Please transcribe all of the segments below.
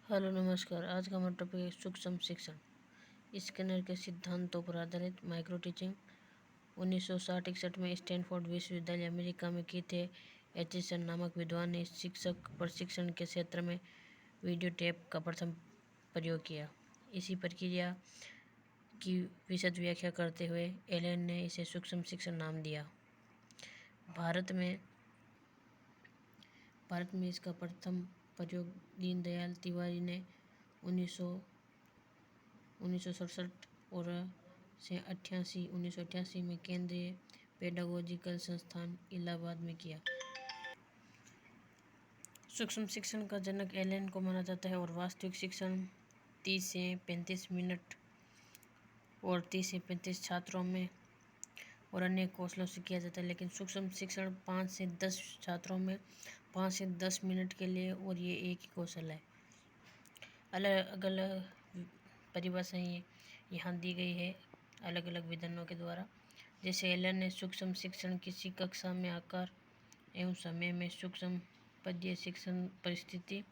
Hello नमस्कार। आज का हमारा टॉपिक है सूक्ष्म शिक्षण। स्किनर के सिद्धांतों पर आधारित माइक्रो टीचिंग। 1960-61 में स्टैनफोर्ड विश्वविद्यालय अमेरिका में की थे एचिसन नामक विद्वान ने शिक्षक प्रशिक्षण के क्षेत्र में वीडियो टेप का प्रथम प्रयोग किया। इसी प्रक्रिया की विशद व्याख्या करते हुए एलन ने इसे सूक्ष्म शिक्षण नाम दिया। भारत में इसका प्रथम प्रयोग दीनदयाल तिवारी ने 1967 और से 1988 में केंद्रीय पेडागोजिकल संस्थान इलाहाबाद में किया। सूक्ष्म शिक्षण का जनक एलन को माना जाता है और वास्तविक शिक्षण 30 से 35 मिनट और 30 से 35 छात्रों में और अन्य कौशलों से किया जाता है, लेकिन सूक्ष्म शिक्षण 5 से 10 छात्रों में 5 से 10 मिनट के लिए और ये एक ही कौशल है। अलग अलग परिभाषाएं यहाँ दी गई है अलग अलग विद्वानों के द्वारा। जैसे एलन ने सूक्ष्म शिक्षण किसी कक्षा में आकार एवं समय में सूक्ष्म पद्य शिक्षण परिस्थिति।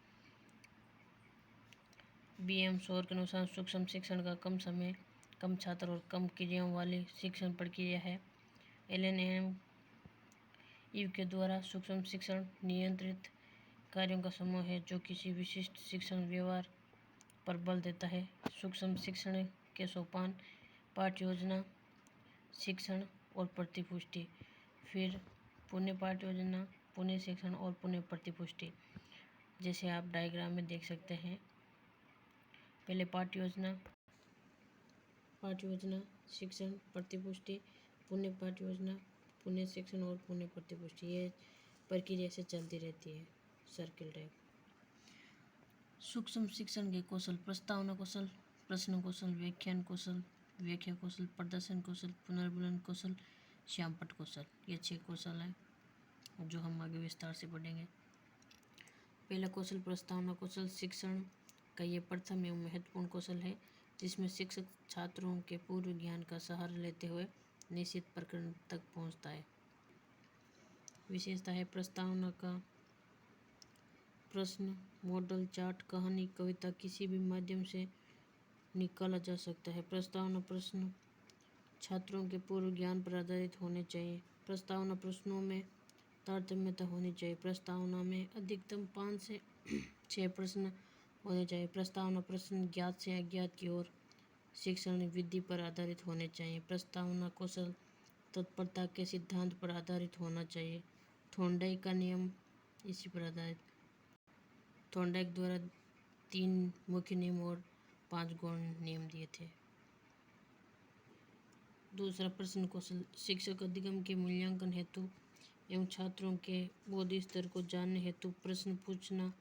बी.एम. शोर के अनुसार सूक्ष्म शिक्षण का कम समय, कम छात्र और कम क्रियाओं वाली शिक्षण प्रक्रिया है। एलन एवं ईव के द्वारा सूक्ष्म शिक्षण नियंत्रित कार्यों का समूह है जो किसी विशिष्ट शिक्षण व्यवहार पर बल देता है। सूक्ष्म शिक्षण के सोपान पाठ योजना, शिक्षण और प्रतिपुष्टि, फिर पुनः पाठ योजना, पुनः शिक्षण और पुनः प्रतिपुष्टि, जैसे आप डायग्राम में देख सकते हैं। पहले पाठ योजना, शिक्षण, प्रतिपुष्टि, पुनः पाठ योजना, पुनः शिक्षण और पुनः प्रतिपुष्टि। ये प्रक्रिया से चलती रहती है सर्किल टाइप। सूक्ष्म शिक्षण के कौशल: प्रस्तावना कौशल, प्रश्न कौशल, व्याख्यान कौशल, व्याख्या कौशल, प्रदर्शन कौशल, पुनर्बलन कौशल, श्यामपट्ट कौशल। ये 6 कौशल हैं जो हम आगे विस्तार से पढ़ेंगे। पहला कौशल प्रस्तावना कौशल। शिक्षण का ये प्रथम एवं महत्वपूर्ण कौशल है जिसमें शिक्षक छात्रों के पूर्व ज्ञान का सहारा लेते हुए निश्चित प्रकरण तक पहुंचता है। विशेषता है प्रस्तावना का प्रश्न, मॉडल, चार्ट, कहानी, कविता किसी भी माध्यम से निकाला जा सकता है। प्रस्तावना प्रश्न छात्रों के पूर्व ज्ञान पर आधारित होने चाहिए। प्रस्तावना प्रश्नों में तारतम्यता होनी चाहिए। प्रस्तावना में अधिकतम 5 से 6 प्रश्न होने चाहिए। प्रस्तावना प्रश्न ज्ञात से अज्ञात की ओर शिक्षण विधि पर आधारित होने चाहिए। प्रस्तावना कौशल तत्परता के सिद्धांत पर आधारित होना चाहिए। थॉर्नडाइक का नियम इसी पर आधारित। थॉर्नडाइक द्वारा 3 मुख्य नियम और 5 गौण नियम दिए थे। दूसरा प्रश्न कौशल। शिक्षक अधिगम के मूल्यांकन हेतु एवं छात्रों के बौद्धिक स्तर को जानने हेतु प्रश्न पूछता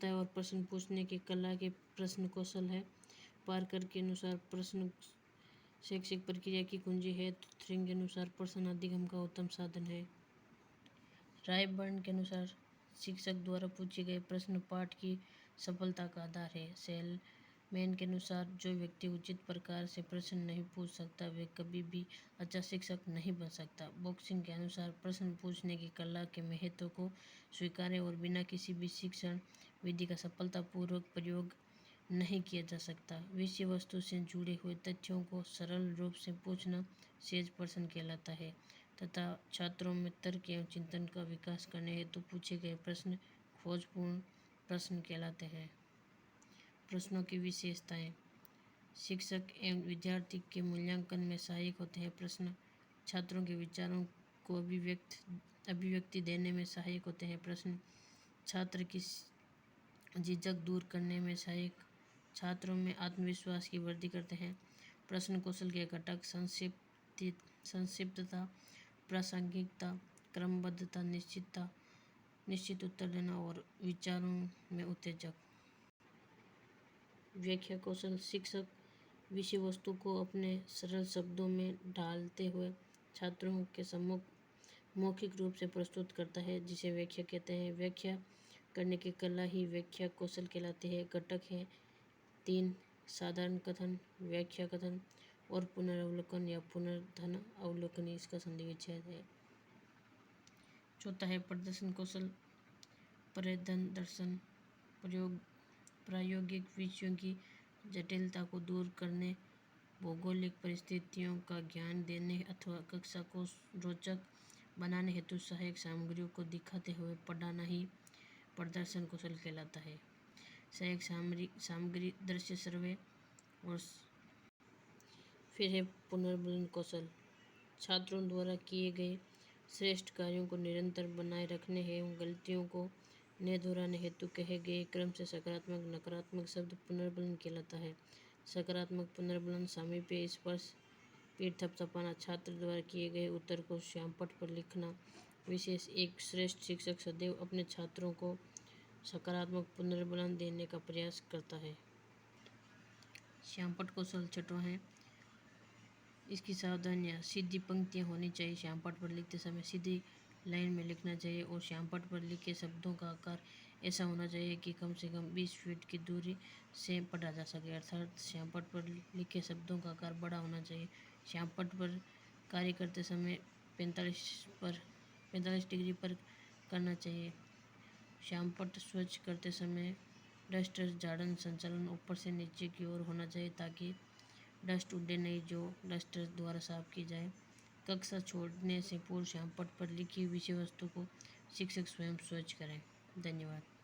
है और प्रश्न पूछने की कला के प्रश्न कौशल है। पार्कर के अनुसार प्रश्न शैक्षिक प्रक्रिया की कुंजी है। थ्रिंग के अनुसार प्रश्न अधिगम का उत्तम साधन है। रायबर्न के अनुसार शिक्षक द्वारा पूछे गए प्रश्न पाठ की सफलता का आधार है। सेलमैन के अनुसार जो व्यक्ति उचित प्रकार से प्रश्न नहीं पूछ सकता वे कभी भी अच्छा शिक्षक नहीं बन सकता। बॉक्सिंग के अनुसार प्रश्न पूछने की कला के महत्व को स्वीकारें और बिना किसी भी शिक्षण विधि का सफलतापूर्वक प्रयोग नहीं किया जा सकता। विषय वस्तु से जुड़े हुए तथ्यों को सरल रूप से पूछना सहज प्रश्न कहलाता है तथा छात्रों में तर्क एवं चिंतन का विकास करने हेतु पूछे गए प्रश्न खोजपूर्ण प्रश्न कहलाते हैं। प्रश्नों की विशेषताएं: शिक्षक एवं विद्यार्थी के मूल्यांकन में सहायक होते हैं। प्रश्न छात्रों के विचारों को अभिव्यक्ति देने में सहायक होते हैं। प्रश्न छात्र की झिझक दूर करने में सहायक, छात्रों में आत्मविश्वास की वृद्धि करते हैं। प्रश्न कौशल के घटक संक्षिप्तता, प्रासंगिकता, क्रमबद्धता, निश्चित उत्तर देना और विचारों में उत्तेजक। व्याख्या कौशल: शिक्षक विषय वस्तु को अपने सरल शब्दों में ढालते हुए छात्रों के सम्मुख मौखिक रूप से प्रस्तुत करता है जिसे व्याख्या कहते हैं। व्याख्या करने की कला ही व्याख्या कौशल कहलाती है। घटक है 3: साधारण कथन, व्याख्या कथन और पुनरावलोकन या पुनर्धन अवलोकन। इसका संधि विच्छेद है। चौथा है प्रदर्शन कौशल, प्रदर्शन, प्रयोग, प्रायोगिक विषयों की जटिलता को दूर करने, भौगोलिक परिस्थितियों का ज्ञान देने अथवा कक्षा को रोचक बनाने हेतु सहायक सामग्रियों को दिखाते हुए पढ़ाना ही प्रदर्शन कौशल कहलाता है। सहायक सामग्री दृश्य सर्वे और फिर है पुनर्बलन कौशल। छात्रों द्वारा किए गए श्रेष्ठ कार्यों को निरंतर बनाए रखने एवं गलतियों को न दोहराने हेतु कहे गए क्रम से सकारात्मक नकारात्मक शब्द पुनर्बलन कहलाता है। सकारात्मक पुनर्बलन सामीप्य स्पर्श पीठ थपथपाना, छात्र द्वारा किए गए उत्तर को श्यामपट्ट पर लिखना। विशेष एक श्रेष्ठ शिक्षक सदैव अपने छात्रों को सकारात्मक पुनर्बलन देने का प्रयास करता है। श्यामपट्ट कौशल छठवां है। इसकी सावधानियाँ, सीधी पंक्तियाँ होनी चाहिए। श्यामपट्ट पर लिखते समय सीधी लाइन में लिखना चाहिए और श्यामपट्ट पर लिखे शब्दों का आकार ऐसा होना चाहिए कि कम से कम 20 फीट की दूरी से पढ़ा जा सके, अर्थात श्यामपट्ट पर लिखे शब्दों का आकार बड़ा होना चाहिए। श्यामपट्ट पर कार्य करते समय 45 डिग्री पर करना चाहिए। श्यामपट्ट स्वच्छ करते समय डस्टर झाड़न संचालन ऊपर से नीचे की ओर होना चाहिए ताकि डस्ट उड़े नहीं जो डस्टर द्वारा साफ की जाए। कक्षा छोड़ने से पूर्व श्यामपट्ट पर लिखी विषय वस्तु को शिक्षक स्वयं स्वच्छ करें। धन्यवाद।